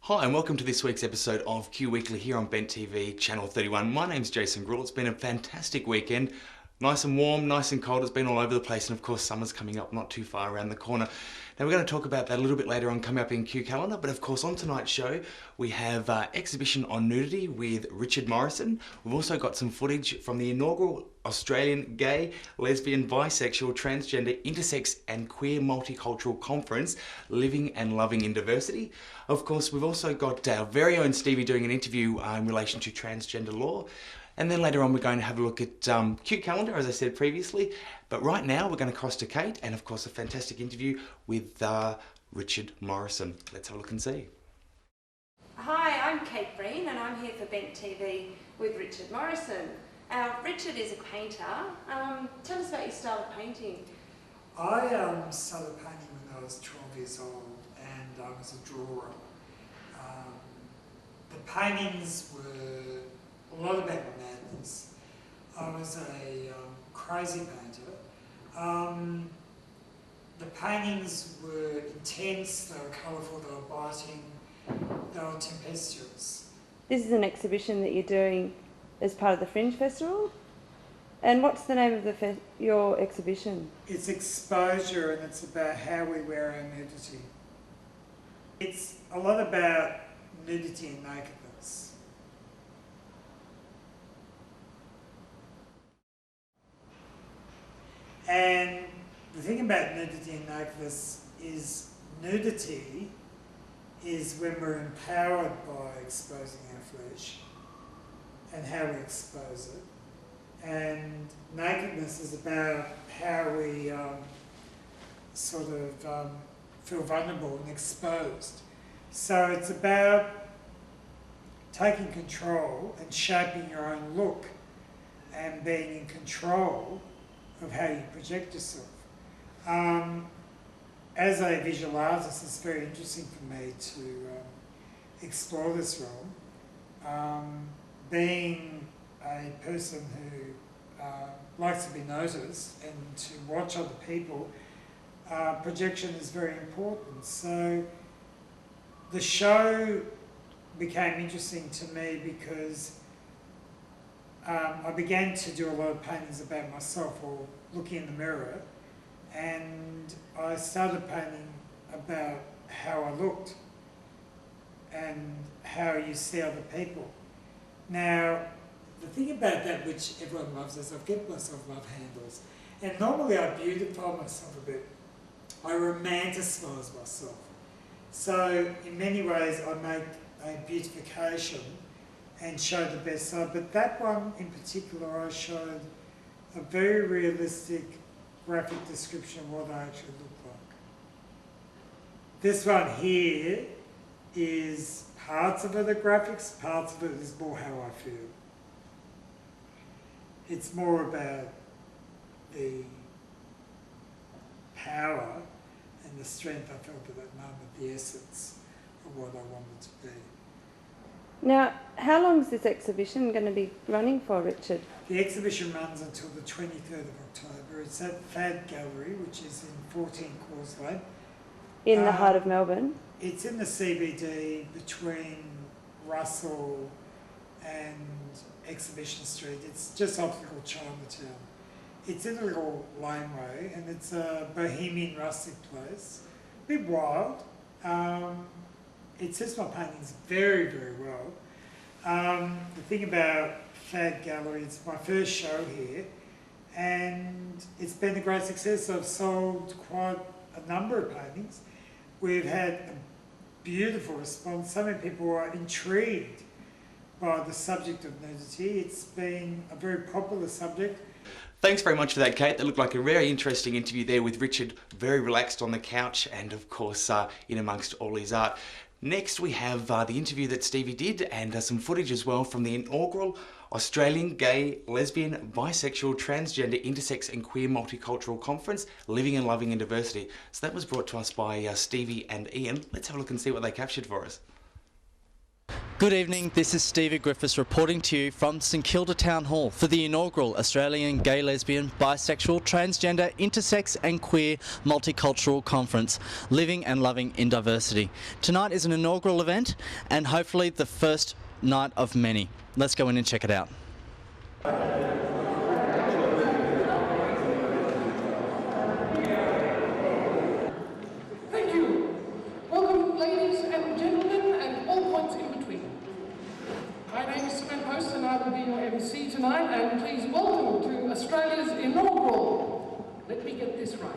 Hi and welcome to this week's episode of Q Weekly here on Bent TV, Channel 31. My name's Jayson Grool. It's been a fantastic weekend. Nice and warm, nice and cold. It's been all over the place, and of course summer's coming up not too far around the corner. Now we're going to talk about that a little bit later on coming up in Q Calendar, but of course on tonight's show we have exhibition on nudity with Richard Morison. We've also got some footage from the inaugural Australian Gay, Lesbian, Bisexual, Transgender, Intersex and Queer Multicultural Conference, Living and Loving in Diversity. Of course, we've also got our very own Stevie doing an interview in relation to transgender law. And then later on we're going to have a look at Q Calendar, as I said previously. But right now we're going to cross to Kate and of course a fantastic interview with Richard Morison. Let's have a look and see. Hi, I'm Kate Breen and I'm here for Bent TV with Richard Morison. Richard is a painter. Tell us about your style of painting. I started painting when I was 12 years old and I was a drawer. The paintings were a lot about my madness. I was a crazy painter. The paintings were intense, they were colourful, they were biting, they were tempestuous. This is an exhibition that you're doing as part of the Fringe Festival. And what's the name of your exhibition? It's exposure, and it's about how we wear our nudity. It's a lot about nudity and nakedness. And the thing about nudity and nakedness is nudity is when we're empowered by exposing our flesh and how we expose it. And nakedness is about how we feel vulnerable and exposed. So it's about taking control and shaping your own look and being in control of how you project yourself. As a visual artist, it's very interesting for me to explore this realm. Being a person who likes to be noticed and to watch other people, projection is very important. So the show became interesting to me because I began to do a lot of paintings about myself or looking in the mirror, and I started painting about how I looked and how you see other people. Now, the thing about that which everyone loves is I've given myself love handles, and normally I beautify myself a bit. I romanticise myself. So in many ways I make a beautification and show the best side, but that one in particular I showed a very realistic graphic description of what I actually look like. This one here is parts of it are graphics, parts of it is more how I feel. It's more about the power and the strength I felt at that moment, the essence of what I wanted to be. Now, how long is this exhibition going to be running for, Richard? The exhibition runs until the 23rd of October. It's at Fad Gallery, which is in 14 Causeway. In the heart of Melbourne? It's in the CBD between Russell and Exhibition Street. It's just opposite Chinatown. It's in a little laneway and it's a bohemian rustic place. A bit wild. It suits my paintings very, very well. The thing about Fad Gallery, it's my first show here and it's been a great success. I've sold quite a number of paintings. We've had a beautiful response. So many people are intrigued by the subject of nudity. It's been a very popular subject. Thanks very much for that, Kate. That looked like a very interesting interview there with Richard, very relaxed on the couch and of course in amongst all his art. Next we have the interview that Stevie did and some footage as well from the inaugural Australian Gay, Lesbian, Bisexual, Transgender, Intersex and Queer Multicultural Conference, Living and Loving in Diversity. So that was brought to us by Stevie and Ian. Let's have a look and see what they captured for us. Good evening, this is Stevie Griffiths reporting to you from St Kilda Town Hall for the inaugural Australian Gay, Lesbian, Bisexual, Transgender, Intersex and Queer Multicultural Conference, Living and Loving in Diversity. Tonight is an inaugural event and hopefully the first night of many. Let's go in and check it out. Thank you. Welcome, ladies and gentlemen, and all points in between. My name is Samantha Post and I will be your MC tonight, and please welcome to Australia's inaugural, let me get this right,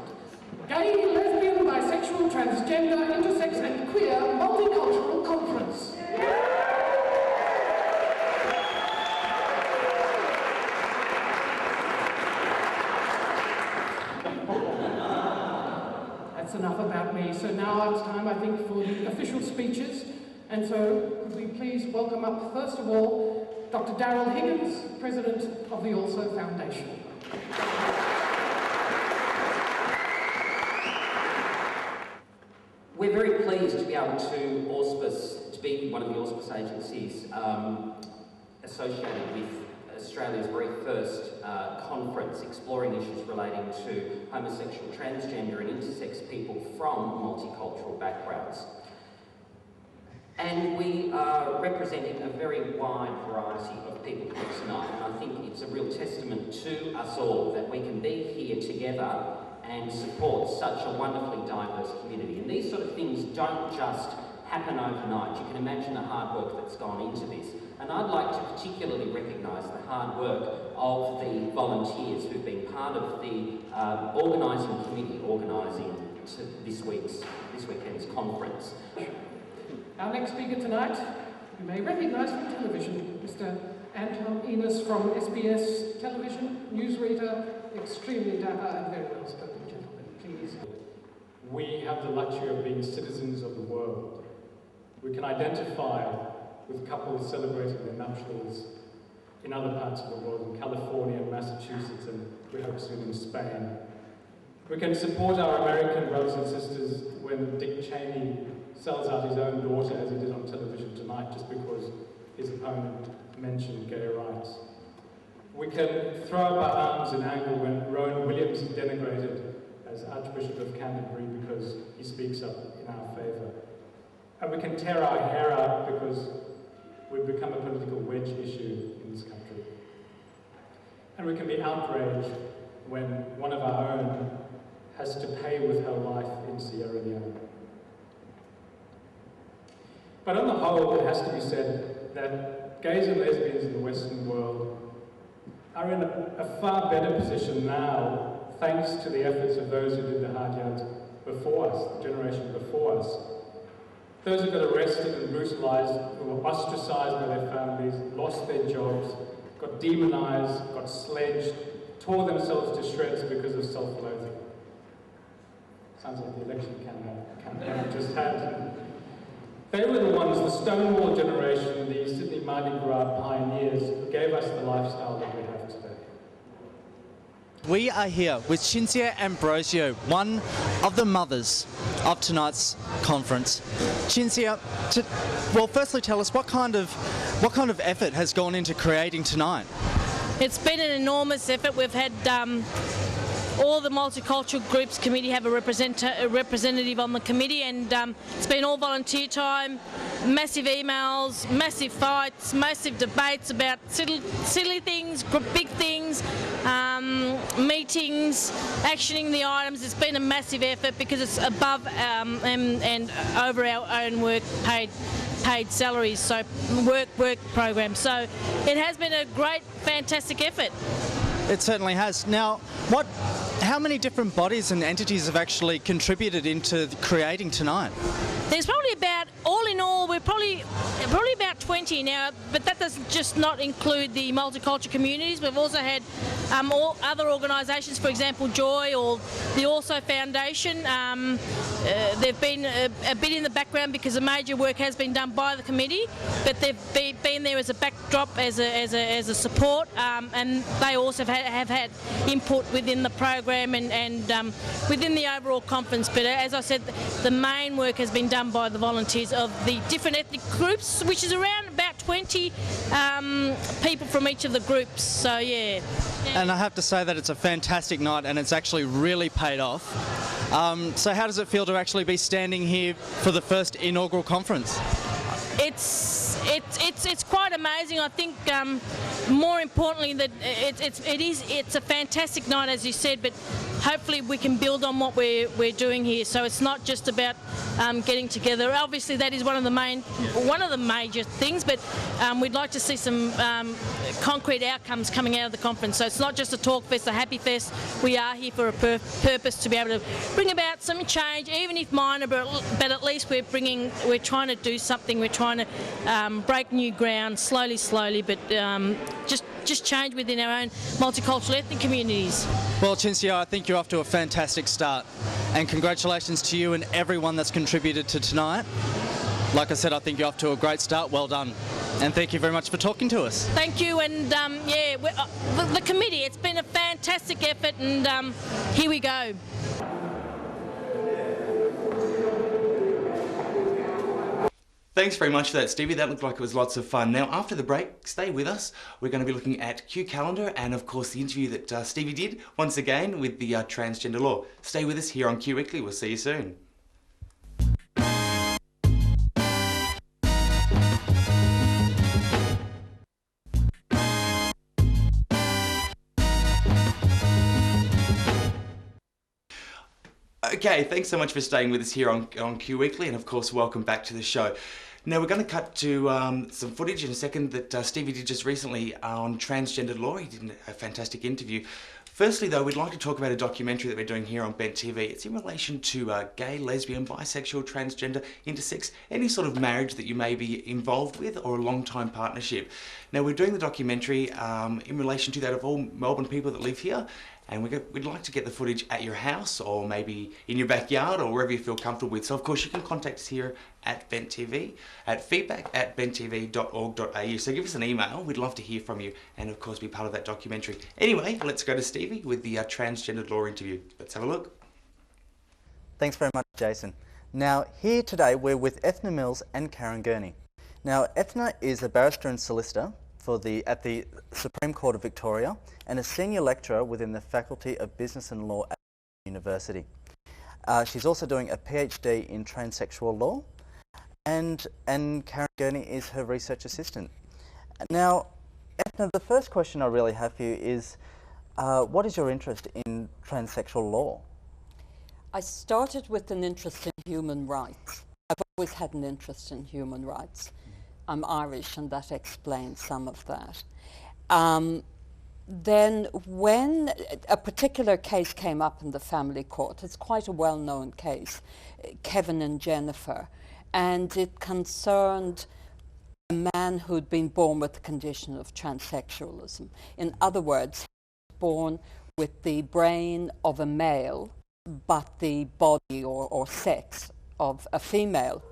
Gay, Lesbian, Bisexual, Transgender, Intersex and Queer Multicultural Conference. That's enough about me. So now it's time, I think, for the official speeches. And so could we please welcome up, first of all, Dr. Darrel Higgens, President of the Also Foundation. We're very pleased to be able to be one of the auspice agencies associated with Australia's very first conference exploring issues relating to homosexual, transgender and intersex people from multicultural backgrounds. And we are representing a very wide variety of people here tonight, and I think it's a real testament to us all that we can be here together and support such a wonderfully diverse community. And these sort of things don't just happen overnight. You can imagine the hard work that's gone into this. And I'd like to particularly recognise the hard work of the volunteers who've been part of the organising committee organising this weekend's conference. Our next speaker tonight, you may recognise from television, Mr. Anton Enos from SBS television, newsreader, extremely dapper and very well spoken gentleman. Please. We have the luxury of being citizens of the world. We can identify with couples celebrating their nuptials in other parts of the world, in California, Massachusetts, and we hope soon in Spain. We can support our American brothers and sisters when Dick Cheney sells out his own daughter, as he did on television tonight, just because his opponent mentioned gay rights. We can throw up our arms in anger when Rowan Williams is denigrated as Archbishop of Canterbury because he speaks up in our favour. And we can tear our hair out because we've become a political wedge issue in this country. And we can be outraged when one of our own has to pay with her life in Sierra Leone. But on the whole, it has to be said that gays and lesbians in the Western world are in a far better position now, thanks to the efforts of those who did the hard yards before us, the generation before us. Those who got arrested and brutalised, who were ostracised by their families, lost their jobs, got demonised, got sledged, tore themselves to shreds because of self-loathing. Sounds like the election campaign we just had. They were the ones, the Stonewall generation, the Sydney Mardi Gras pioneers, who gave us the lifestyle that we have today. We are here with Cinzia Ambrosio, one of the mothers of tonight's conference. Cinzia, well, firstly tell us what kind of effort has gone into creating tonight? It's been an enormous effort. We've had all the multicultural groups committee have a representative on the committee, and it's been all volunteer time, massive emails, massive fights, massive debates about silly things, big things, meetings, actioning the items. It's been a massive effort because it's above and over our own work paid salaries, so work programs. So it has been a great, fantastic effort. It certainly has. Now, how many different bodies and entities have actually contributed into creating tonight? There's probably about, all in all, we're probably about 20 now, but that does just not include the multicultural communities. We've also had all other organisations, for example, Joy or the Also Foundation. They've been a bit in the background because the major work has been done by the committee, but they've been there as a backdrop, as a support, and they also have had input within the program and within the overall conference. But as I said, the main work has been done by the volunteers of the different ethnic groups, which is around about 20 people from each of the groups. So yeah. And I have to say that it's a fantastic night, and it's actually really paid off. So how does it feel to actually be standing here for the first inaugural conference? It's quite amazing. I think more importantly that it's a fantastic night, as you said, but hopefully we can build on what we're doing here. So it's not just about getting together. Obviously that is one of the major things, but we'd like to see some concrete outcomes coming out of the conference. So it's not just a talk fest, a happy fest. We are here for a purpose to be able to bring about some change, even if minor, but at least we're trying to do something. We're trying to break new ground slowly, but just change within our own multicultural ethnic communities. Well, Cinzia, I think you're off to a fantastic start, and congratulations to you and everyone that's contributed to tonight. Like I said, I think you're off to a great start. Well done, and thank you very much for talking to us. Thank you, and the committee, it's been a fantastic effort, and here we go. Thanks very much for that, Stevie. That looked like it was lots of fun. Now, after the break, stay with us. We're going to be looking at Q Calendar and, of course, the interview that Stevie did, once again, with the transgender law. Stay with us here on Q Weekly. We'll see you soon. Okay, thanks so much for staying with us here on Q Weekly, and of course, welcome back to the show. Now, we're going to cut to some footage in a second that Stevie did just recently on transgender law. He did a fantastic interview. Firstly, though, we'd like to talk about a documentary that we're doing here on Bent TV. It's in relation to gay, lesbian, bisexual, transgender, intersex, any sort of marriage that you may be involved with or a long-time partnership. Now, we're doing the documentary in relation to that of all Melbourne people that live here, and we'd like to get the footage at your house or maybe in your backyard or wherever you feel comfortable with. So, of course, you can contact us here at Bent TV at feedback@benttv.org.au. So give us an email. We'd love to hear from you and, of course, be part of that documentary. Anyway, let's go to Stevie with the transgender law interview. Let's have a look. Thanks very much, Jayson. Now, here today we're with Eithne Mills and Karen Gurney. Now, Eithne is a barrister and solicitor at the Supreme Court of Victoria and a senior lecturer within the Faculty of Business and Law at the University. She's also doing a PhD in transsexual law, and Karen Gurney is her research assistant. Now, Eithne, the first question I really have for you is, what is your interest in transsexual law? I started with an interest in human rights. I've always had an interest in human rights. I'm Irish, and that explains some of that. Then when a particular case came up in the family court, it's quite a well-known case, Kevin and Jennifer, and it concerned a man who'd been born with the condition of transsexualism. In other words, he was born with the brain of a male, but the body or sex of a female.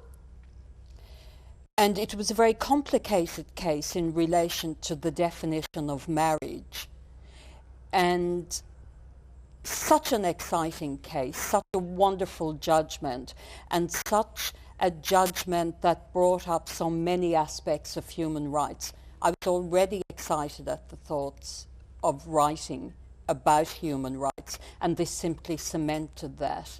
And it was a very complicated case in relation to the definition of marriage. And such an exciting case, such a wonderful judgment, and such a judgment that brought up so many aspects of human rights. I was already excited at the thoughts of writing about human rights, and this simply cemented that.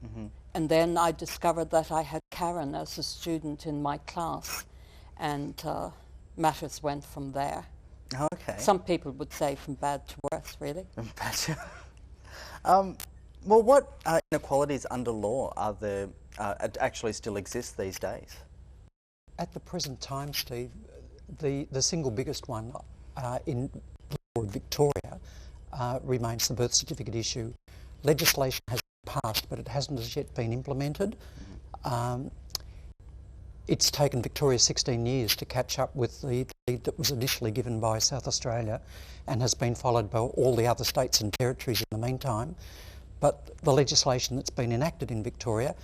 Mm-hmm. And then I discovered that I had Karen as a student in my class, and matters went from there. Okay. Some people would say from bad to worse, really. Well, what inequalities under law are there actually still exist these days? At the present time, Steve, the single biggest one in Victoria remains the birth certificate issue. Legislation has passed, but it hasn't as yet been implemented. it's taken Victoria 16 years to catch up with the lead that was initially given by South Australia and has been followed by all the other states and territories in the meantime. But the legislation that's been enacted in Victoria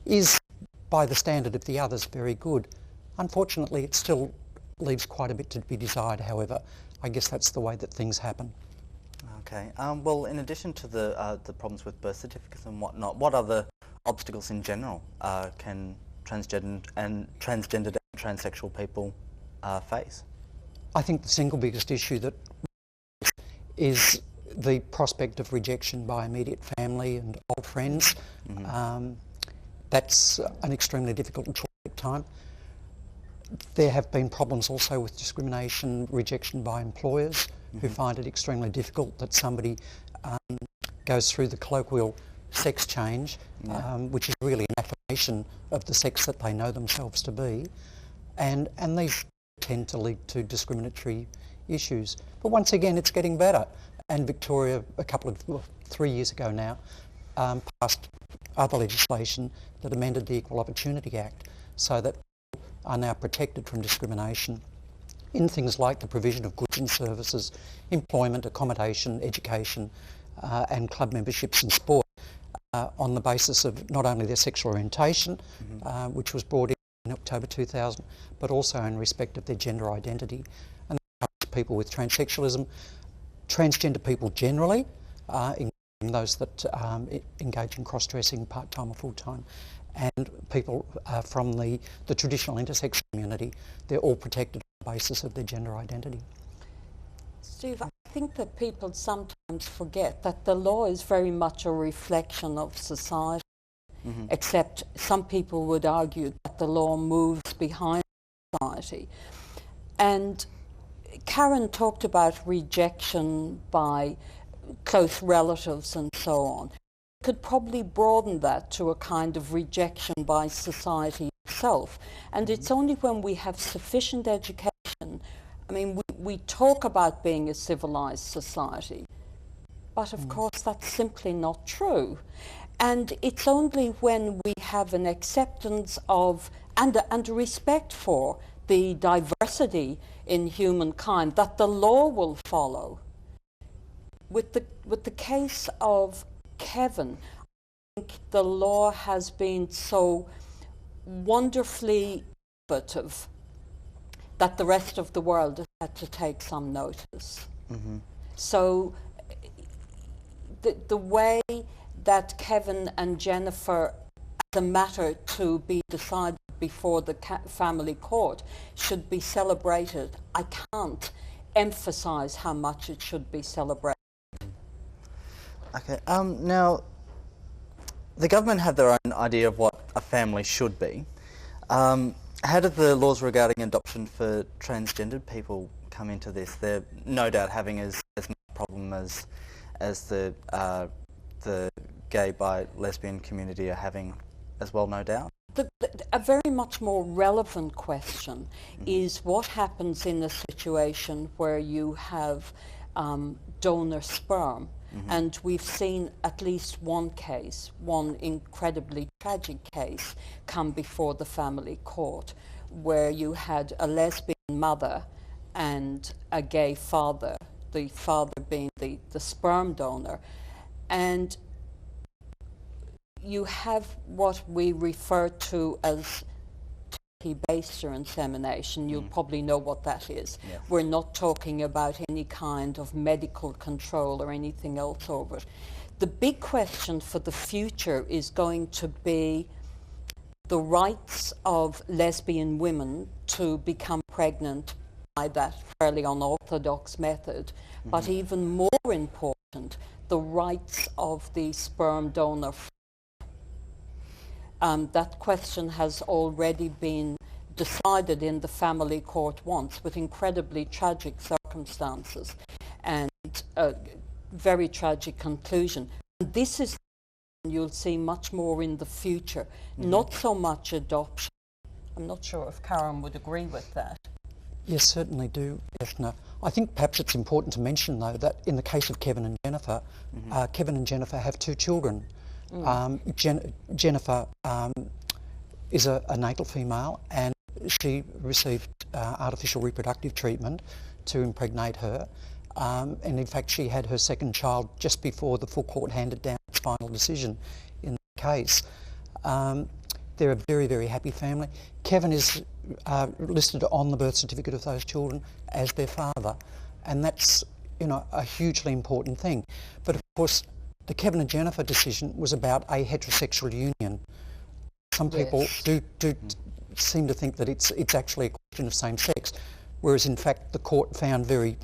is, by the standard of the others, very good. Unfortunately, it still leaves quite a bit to be desired, however. I guess that's the way that things happen. Okay. Well, in addition to the problems with birth certificates and whatnot, what other obstacles in general can transgendered and transsexual people face? I think the single biggest issue that is the prospect of rejection by immediate family and old friends. That's an extremely difficult and traumatic time. There have been problems also with discrimination, rejection by employers who find it extremely difficult that somebody goes through the colloquial sex change, which is really an affirmation of the sex that they know themselves to be, and these tend to lead to discriminatory issues. But once again, it's getting better, and Victoria, 3 years ago now, passed other legislation that amended the Equal Opportunity Act so that people are now protected from discrimination in things like the provision of goods and services, employment, accommodation, education, and club memberships and sport on the basis of not only their sexual orientation, which was brought in October 2000, but also in respect of their gender identity. And that covers people with transsexualism, transgender people generally, including those that engage in cross-dressing part-time or full-time, and people from the traditional intersex community. They're all protected on the basis of their gender identity. Steve, I think that people sometimes forget that the law is very much a reflection of society, except some people would argue that the law moves behind society. And Karen talked about rejection by close relatives and so on. Could probably broaden that to a kind of rejection by society itself. And it's only when we have sufficient education. I mean, we talk about being a civilized society, but of course that's simply not true. And it's only when we have an acceptance of and a respect for the diversity in humankind that the law will follow. With the case of Kevin, I think the law has been so wonderfully innovative that the rest of the world has had to take some notice. So the way that Kevin and Jennifer, as a matter to be decided before the family court, should be celebrated, I can't emphasize how much it should be celebrated. Okay, now, the government have their own idea of what a family should be. How do the laws regarding adoption for transgendered people come into this? They're no doubt having as much problem as the gay, bi, lesbian community are having as well, no doubt. A very much more relevant question is what happens in a situation where you have donor sperm. And we've seen at least one case, one incredibly tragic case, come before the family court, where you had a lesbian mother and a gay father, the father being the sperm donor. And you have what we refer to as baster insemination. You'll probably know what that is. Yeah. We're not talking about any kind of medical control or anything else over it. The big question for the future is going to be the rights of lesbian women to become pregnant by that fairly unorthodox method, but even more important, the rights of the sperm donor. That question has already been decided in the family court once with incredibly tragic circumstances and a very tragic conclusion. And this is you'll see much more in the future, not so much adoption. I'm not sure if Karen would agree with that. Yes, certainly do, Eithne. I think perhaps it's important to mention, though, that in the case of Kevin and Jennifer, Kevin and Jennifer have two children. Jennifer is a natal female, and she received artificial reproductive treatment to impregnate her. And in fact, she had her second child just before the full court handed down its final decision in the case. They're a very, very happy family. Kevin is listed on the birth certificate of those children as their father, and that's, you know, a hugely important thing. But of course, the Kevin and Jennifer decision was about a heterosexual union. Some people do seem to think that it's actually a question of same sex, whereas in fact the court found very,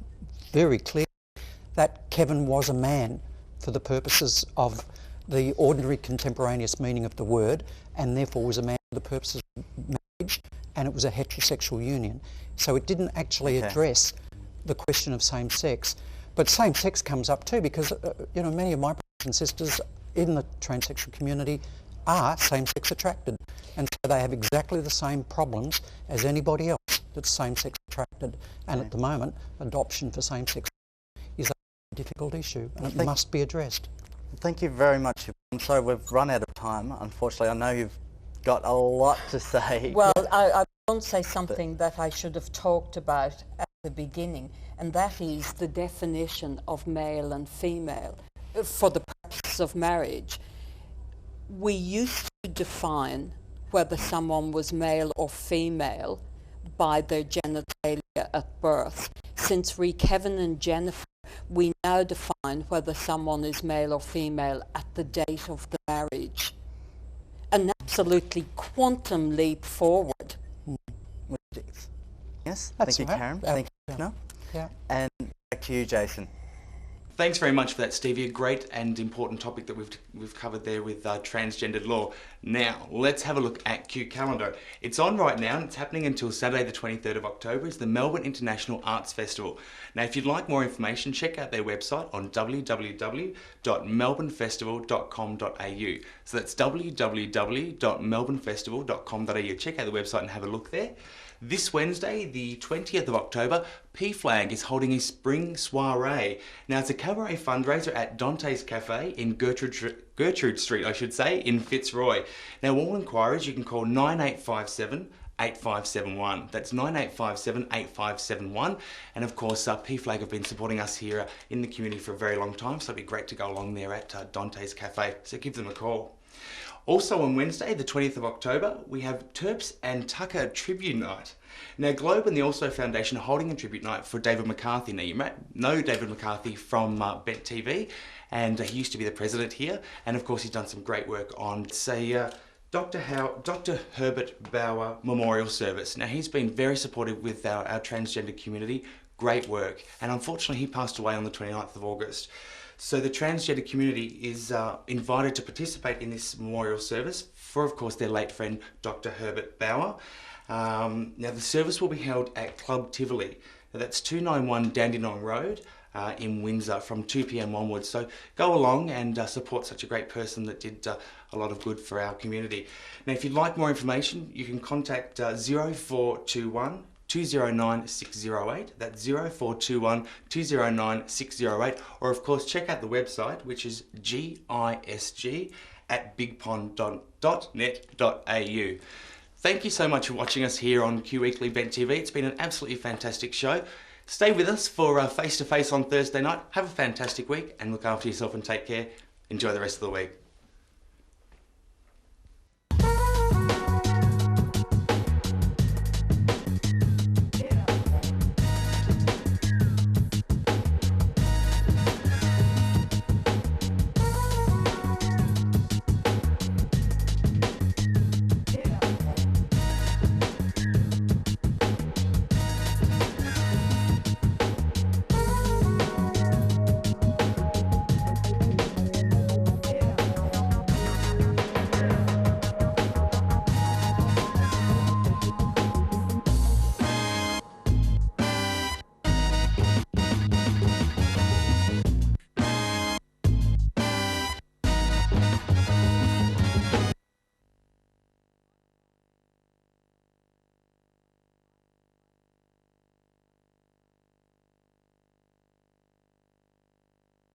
very clearly that Kevin was a man for the purposes of the ordinary contemporaneous meaning of the word, and therefore was a man for the purposes of marriage, and it was a heterosexual union. So it didn't actually address the question of same sex. But same sex comes up too, because you know, many of my brothers and sisters in the transsexual community are same-sex attracted, and so they have exactly the same problems as anybody else that's same-sex attracted. And at the moment, adoption for same-sex is a difficult issue, and it must be addressed. Thank you very much. I'm sorry we've run out of time, unfortunately. I know you've got a lot to say. Well, I want to say something that I should have talked about at the beginning, and that is the definition of male and female for the purpose of marriage. We used to define whether someone was male or female by their genitalia at birth. Since Kevin and Jennifer, we now define whether someone is male or female at the date of the marriage. An absolutely quantum leap forward. Yes, That's thank you, right. Karen. Thank you, Eithne. Yeah. And back to you, Jayson. Thanks very much for that, Stevie. A great and important topic that we've covered there with transgendered law. Now, let's have a look at Q Calendar. It's on right now, and it's happening until Saturday the 23rd of October. It's the Melbourne International Arts Festival. Now, if you'd like more information, check out their website on www.melbournefestival.com.au. So that's www.melbournefestival.com.au. Check out the website and have a look there. This Wednesday, the 20th of October, P-Flag is holding a spring soiree. Now, it's a cabaret fundraiser at Dante's Cafe in Gertrude Street, I should say, in Fitzroy. Now, all inquiries, you can call 9857 8571. That's 9857 8571. And of course, P-Flag have been supporting us here in the community for a very long time, so it'd be great to go along there at Dante's Cafe. So give them a call. Also on Wednesday, the 20th of October, we have Terps and Tucker Tribute Night. Now, Globe and the Also Foundation are holding a tribute night for David McCarthy. Now, you might know David McCarthy from Bent TV, and he used to be the president here, and of course he's done some great work on, say, Dr. Herbert Bauer Memorial Service. Now, he's been very supportive with our transgender community. Great work. And unfortunately, he passed away on the 29th of August. So the transgender community is invited to participate in this memorial service for, of course, their late friend, Dr. Herbert Bauer. Now, the service will be held at Club Tivoli. Now, that's 291 Dandenong Road in Windsor from 2 p.m. onwards. So go along and support such a great person that did a lot of good for our community. Now, if you'd like more information, you can contact 0421 209 608. That's 0421 209 608. Or of course, check out the website, which is gisg@bigpond.net.au. Thank you so much for watching us here on Q Weekly Bent TV. It's been an absolutely fantastic show. Stay with us for Face to Face on Thursday night. Have a fantastic week and look after yourself and take care. Enjoy the rest of the week.